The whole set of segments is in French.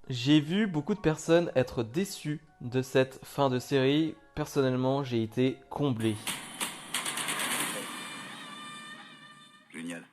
J'ai vu beaucoup de personnes être déçues de cette fin de série. Personnellement, j'ai été comblé. Génial.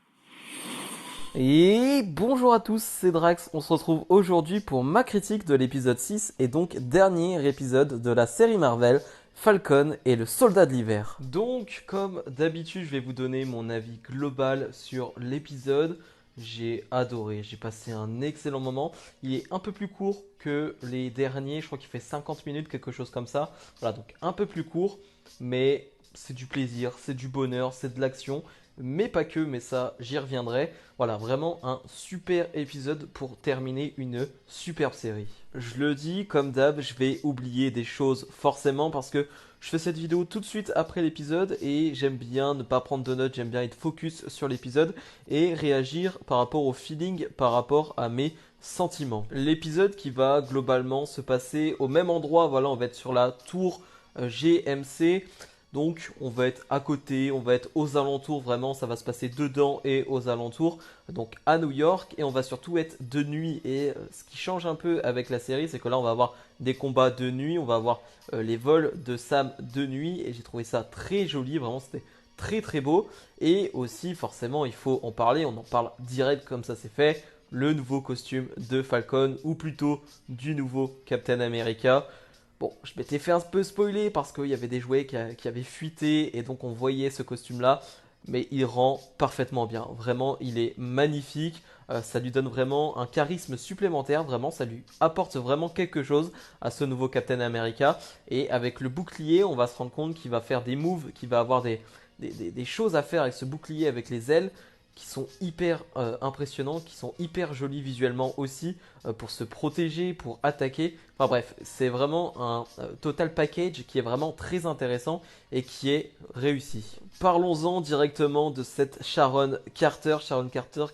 Et bonjour à tous, c'est Drax. On se retrouve aujourd'hui pour ma critique de l'épisode 6 et donc dernier épisode de la série Marvel, Falcon et le Soldat de l'Hiver. Donc, comme d'habitude, je vais vous donner mon avis global sur l'épisode. J'ai adoré, j'ai passé un excellent moment. Il est un peu plus court que les derniers, je crois qu'il fait 50 minutes, quelque chose comme ça. Voilà, donc un peu plus court, mais c'est du plaisir, c'est du bonheur, c'est de l'action, mais pas que, mais ça j'y reviendrai. Voilà, vraiment un super épisode pour terminer une superbe série. Je le dis, comme d'hab, je vais oublier des choses forcément parce que je fais cette vidéo tout de suite après l'épisode et j'aime bien ne pas prendre de notes, j'aime bien être focus sur l'épisode et réagir par rapport au feeling, par rapport à mes sentiments. L'épisode qui va globalement se passer au même endroit, voilà, on va être sur la tour GMC. Donc on va être à côté, on va être aux alentours, vraiment ça va se passer dedans et aux alentours, donc à New York, et on va surtout être de nuit. Et ce qui change un peu avec la série, c'est que là on va avoir des combats de nuit, on va avoir les vols de Sam de nuit, et j'ai trouvé ça très joli, vraiment c'était très très beau. Et aussi forcément il faut en parler, on en parle direct comme ça c'est fait, le nouveau costume de Falcon, ou plutôt du nouveau Captain America. Bon, je m'étais fait un peu spoiler parce qu'il y avait des jouets qui avaient fuité et donc on voyait ce costume-là. Mais il rend parfaitement bien. Vraiment, il est magnifique. Ça lui donne vraiment un charisme supplémentaire. Vraiment, ça lui apporte vraiment quelque chose à ce nouveau Captain America. Et avec le bouclier, on va se rendre compte qu'il va faire des moves, qu'il va avoir des choses à faire avec ce bouclier, avec les ailes qui sont hyper impressionnants, qui sont hyper jolis visuellement aussi, pour se protéger, pour attaquer. Enfin bref, c'est vraiment un total package qui est vraiment très intéressant et qui est réussi. Parlons-en directement de cette Sharon Carter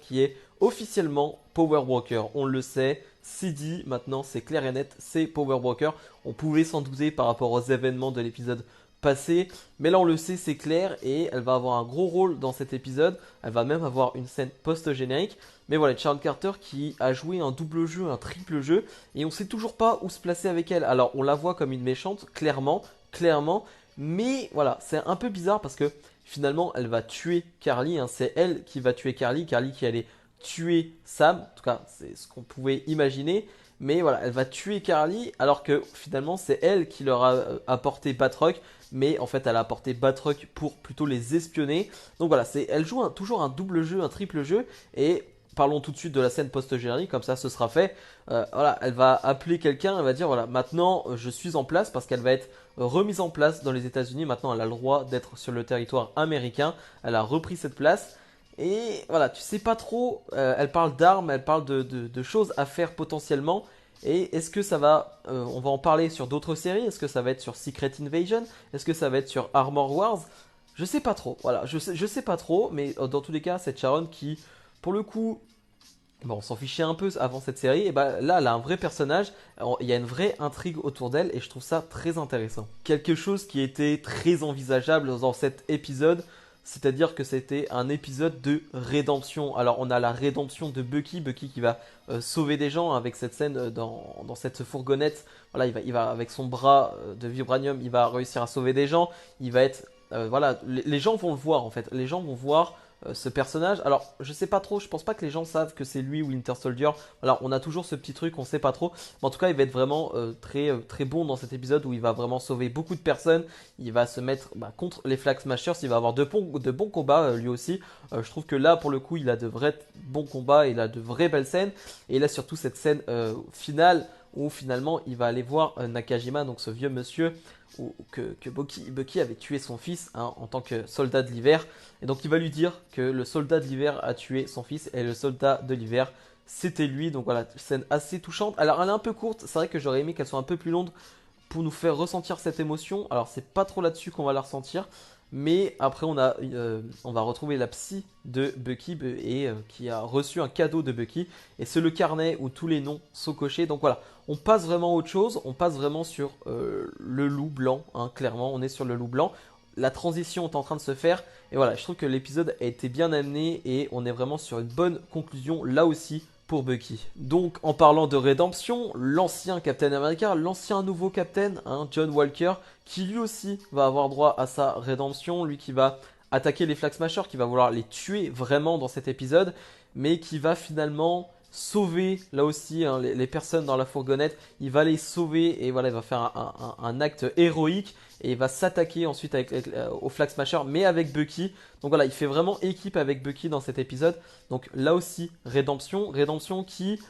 qui est officiellement Power Broker. On le sait, c'est dit, maintenant c'est clair et net, c'est Power Broker. On pouvait s'en douter par rapport aux événements de l'épisode passé, mais là on le sait, c'est clair, et elle va avoir un gros rôle dans cet épisode. Elle va même avoir une scène post-générique. Mais voilà, Sharon Carter qui a joué un double jeu, un triple jeu, et on sait toujours pas où se placer avec elle. Alors on la voit comme une méchante, clairement, clairement, mais voilà, c'est un peu bizarre parce que finalement elle va tuer Carly, hein. C'est elle qui va tuer Carly, Carly qui allait tuer Sam, en tout cas c'est ce qu'on pouvait imaginer. Mais voilà, elle va tuer Carly alors que finalement c'est elle qui leur a apporté Batroc, mais en fait elle a apporté Batroc pour plutôt les espionner. Donc voilà, elle joue toujours un double jeu, un triple jeu. Et parlons tout de suite de la scène post-générique, comme ça ce sera fait. Voilà, elle va appeler quelqu'un, elle va dire voilà, maintenant je suis en place, parce qu'elle va être remise en place dans les États-Unis. Maintenant elle a le droit d'être sur le territoire américain. Elle a repris cette place. Et voilà, tu sais pas trop, elle parle d'armes, elle parle de choses à faire potentiellement. Et est-ce que ça va, on va en parler sur d'autres séries? Est-ce que ça va être sur Secret Invasion? Est-ce que ça va être sur Armor Wars? Je sais pas trop. Voilà, je sais pas trop, mais dans tous les cas, cette Sharon qui, pour le coup, bon, on s'en fichait un peu avant cette série, et bah là, elle a un vrai personnage. Alors, il y a une vraie intrigue autour d'elle, et je trouve ça très intéressant. Quelque chose qui était très envisageable dans cet épisode, c'est-à-dire que c'était un épisode de rédemption. Alors, on a la rédemption de Bucky, Bucky qui va sauver des gens avec cette scène dans cette fourgonnette. Voilà, il va avec son bras de vibranium, il va réussir à sauver des gens. Il va être, voilà, les gens vont le voir en fait. Les gens vont voir ce personnage. Alors, je sais pas trop, je pense pas que les gens savent que c'est lui Winter Soldier. Alors, on a toujours ce petit truc, on sait pas trop. Mais en tout cas, il va être vraiment très bon dans cet épisode où il va vraiment sauver beaucoup de personnes. Il va se mettre contre les Flag Smashers. Il va avoir de bons combats lui aussi. Je trouve que là, pour le coup, il a de vrais bons combats. Il a de vraies belles scènes. Et là, surtout cette scène finale où finalement il va aller voir Nakajima, donc ce vieux monsieur que Bucky avait tué son fils, hein, en tant que soldat de l'hiver. Et donc il va lui dire que le soldat de l'hiver a tué son fils et le soldat de l'hiver c'était lui. Donc voilà, scène assez touchante. Alors elle est un peu courte, c'est vrai que j'aurais aimé qu'elle soit un peu plus longue pour nous faire ressentir cette émotion. Alors c'est pas trop là-dessus qu'on va la ressentir. Mais après on va retrouver la psy de Bucky et qui a reçu un cadeau de Bucky. Et c'est le carnet où tous les noms sont cochés. Donc voilà, on passe vraiment à autre chose. On passe vraiment sur le loup blanc, hein, clairement on est sur le loup blanc. La transition est en train de se faire. Et voilà, je trouve que l'épisode a été bien amené et on est vraiment sur une bonne conclusion là aussi pour Bucky. Donc en parlant de rédemption, l'ancien Captain America, l'ancien nouveau Captain, hein, John Walker, qui lui aussi va avoir droit à sa rédemption, lui qui va attaquer les Flag Smashers, qui va vouloir les tuer vraiment dans cet épisode, mais qui va finalement sauver là aussi hein, les personnes dans la fourgonnette. Il va les sauver et voilà, il va faire un acte héroïque et il va s'attaquer ensuite au Flag Smasher, mais avec Bucky. Donc voilà, il fait vraiment équipe avec Bucky dans cet épisode. Donc là aussi, rédemption qui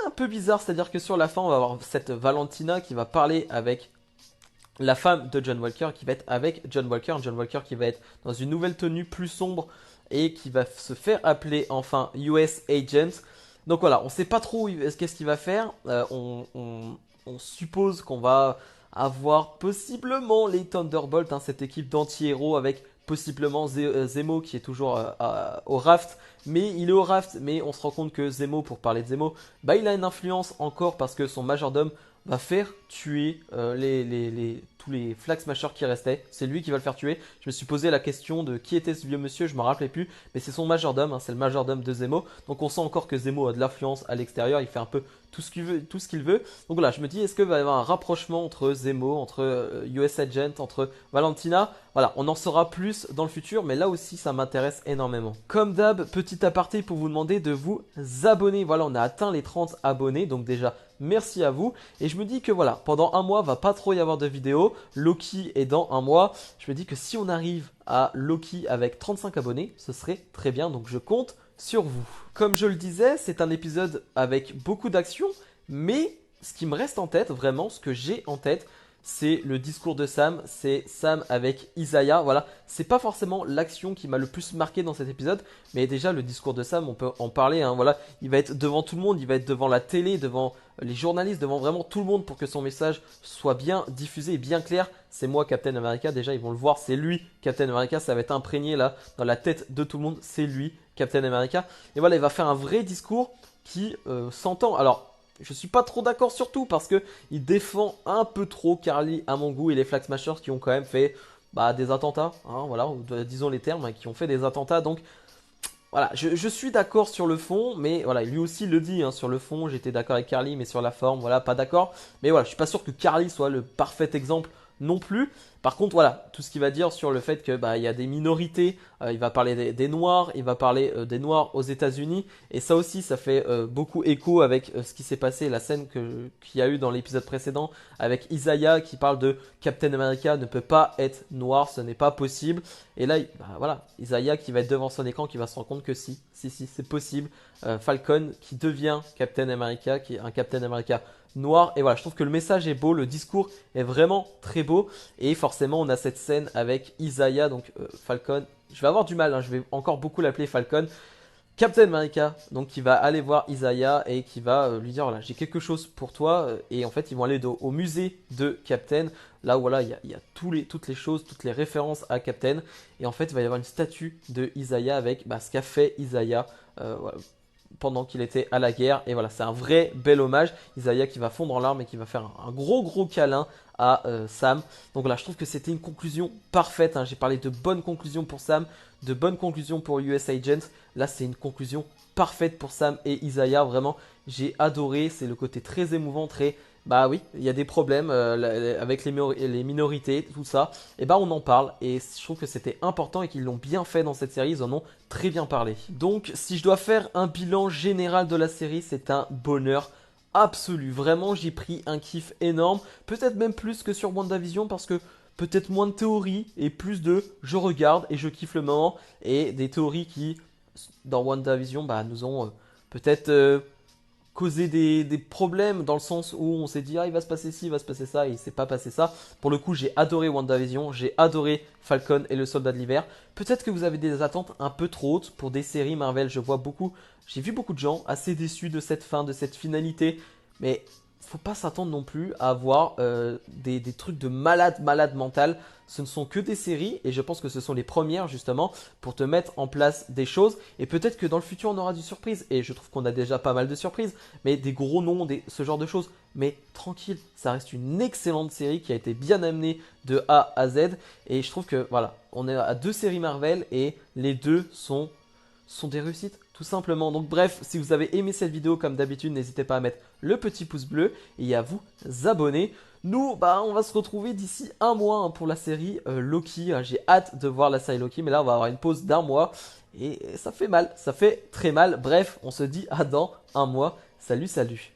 un peu bizarre, c'est-à-dire que sur la fin, on va avoir cette Valentina qui va parler avec la femme de John Walker, qui va être avec John Walker qui va être dans une nouvelle tenue plus sombre et qui va se faire appeler enfin US Agent. Donc voilà, on ne sait pas trop qu'est-ce qu'il va faire. On suppose qu'on va avoir possiblement les Thunderbolts, hein, cette équipe d'anti-héros avec possiblement Zemo qui est toujours au raft. Mais il est au raft, mais on se rend compte que Zemo, pour parler de Zemo, bah, il a une influence encore parce que son majordome va faire tuer tous les Flag Smashers qui restaient. C'est lui qui va le faire tuer. Je me suis posé la question de qui était ce vieux monsieur, je ne me rappelais plus. Mais c'est son majordome, hein, c'est le majordome de Zemo. Donc on sent encore que Zemo a de l'influence à l'extérieur. Il fait un peu tout ce qu'il veut. Donc voilà, je me dis, est-ce qu'il va y avoir un rapprochement entre Zemo, entre US Agent, entre Valentina? Voilà, on en saura plus dans le futur, mais là aussi ça m'intéresse énormément. Comme d'hab, petit aparté pour vous demander de vous abonner. Voilà, on a atteint les 30 abonnés, donc déjà merci à vous. Et je me dis que voilà, pendant un mois, va pas trop y avoir de vidéos. Loki est dans un mois. Je me dis que si on arrive à Loki avec 35 abonnés, ce serait très bien. Donc je compte sur vous. Comme je le disais, c'est un épisode avec beaucoup d'action, mais ce qui me reste en tête, vraiment, ce que j'ai en tête, c'est le discours de Sam, c'est Sam avec Isaiah. Voilà, c'est pas forcément l'action qui m'a le plus marqué dans cet épisode, mais déjà le discours de Sam, on peut en parler. Hein, voilà, il va être devant tout le monde, il va être devant la télé, devant les journalistes, devant vraiment tout le monde pour que son message soit bien diffusé et bien clair. C'est moi Captain America, déjà ils vont le voir, c'est lui Captain America, ça va être imprégné là dans la tête de tout le monde, c'est lui Captain America. Et voilà, il va faire un vrai discours qui s'entend. Alors, je suis pas trop d'accord sur tout parce que il défend un peu trop Karli à mon goût et les Flag Smashers qui ont quand même fait des attentats, hein, voilà, disons les termes, hein, qui ont fait des attentats. Donc voilà, je suis d'accord sur le fond, mais voilà, lui aussi le dit, hein, sur le fond, j'étais d'accord avec Karli, mais sur la forme, voilà, pas d'accord. Mais voilà, je suis pas sûr que Karli soit le parfait exemple non plus. Par contre, voilà, tout ce qu'il va dire sur le fait que il y a des minorités, il va parler des Noirs, il va parler des Noirs aux États-Unis, et ça aussi, ça fait beaucoup écho avec ce qui s'est passé, la scène qu'il y a eu dans l'épisode précédent avec Isaiah qui parle de Captain America ne peut pas être noir, ce n'est pas possible. Et là, voilà, Isaiah qui va être devant son écran, qui va se rendre compte que si, c'est possible. Falcon qui devient Captain America, qui est un Captain America noir. Et voilà, je trouve que le message est beau, le discours est vraiment très beau. Et forcément, on a cette scène avec Isaiah, donc Falcon. Je vais avoir du mal, hein, je vais encore beaucoup l'appeler Falcon. Captain America, donc qui va aller voir Isaiah et qui va lui dire voilà, j'ai quelque chose pour toi. Et en fait, ils vont aller au musée de Captain. Là où voilà, il y a toutes les choses, toutes les références à Captain. Et en fait, il va y avoir une statue de Isaiah avec ce qu'a fait Isaiah. Voilà, pendant qu'il était à la guerre. Et voilà, c'est un vrai bel hommage. Isaiah qui va fondre en larmes et qui va faire un gros câlin à Sam. Donc voilà, je trouve que c'était une conclusion parfaite. Hein. J'ai parlé de bonnes conclusions pour Sam, de bonnes conclusions pour US Agent. Là, c'est une conclusion parfaite pour Sam et Isaiah. Vraiment, j'ai adoré. C'est le côté très émouvant, très... oui, il y a des problèmes avec les minorités, tout ça. Et on en parle. Et je trouve que c'était important et qu'ils l'ont bien fait dans cette série. Ils en ont très bien parlé. Donc, si je dois faire un bilan général de la série, c'est un bonheur absolu. Vraiment, j'ai pris un kiff énorme. Peut-être même plus que sur WandaVision parce que peut-être moins de théories et plus de je regarde et je kiffe le moment. Et des théories qui, dans WandaVision, nous ont peut-être... causer des problèmes dans le sens où on s'est dit il va se passer ci, il va se passer ça et il ne s'est pas passé ça. Pour le coup, j'ai adoré WandaVision, j'ai adoré Falcon et le Soldat de l'Hiver. Peut-être que vous avez des attentes un peu trop hautes pour des séries Marvel. J'ai vu beaucoup de gens assez déçus de cette fin, de cette finalité, mais faut pas s'attendre non plus à avoir des trucs de malade mental. Ce ne sont que des séries et je pense que ce sont les premières justement pour te mettre en place des choses. Et peut-être que dans le futur on aura du surprise. Et je trouve qu'on a déjà pas mal de surprises, mais des gros noms, ce genre de choses. Mais tranquille, ça reste une excellente série qui a été bien amenée de A à Z. Et je trouve que voilà, on est à 2 séries Marvel et les deux sont des réussites. tout simplement. Donc bref, si vous avez aimé cette vidéo, comme d'habitude, n'hésitez pas à mettre le petit pouce bleu et à vous abonner. Nous, on va se retrouver d'ici un mois pour la série Loki. J'ai hâte de voir la série Loki, mais là, on va avoir une pause d'un mois. Et ça fait mal, ça fait très mal. Bref, on se dit à dans un mois. Salut, salut.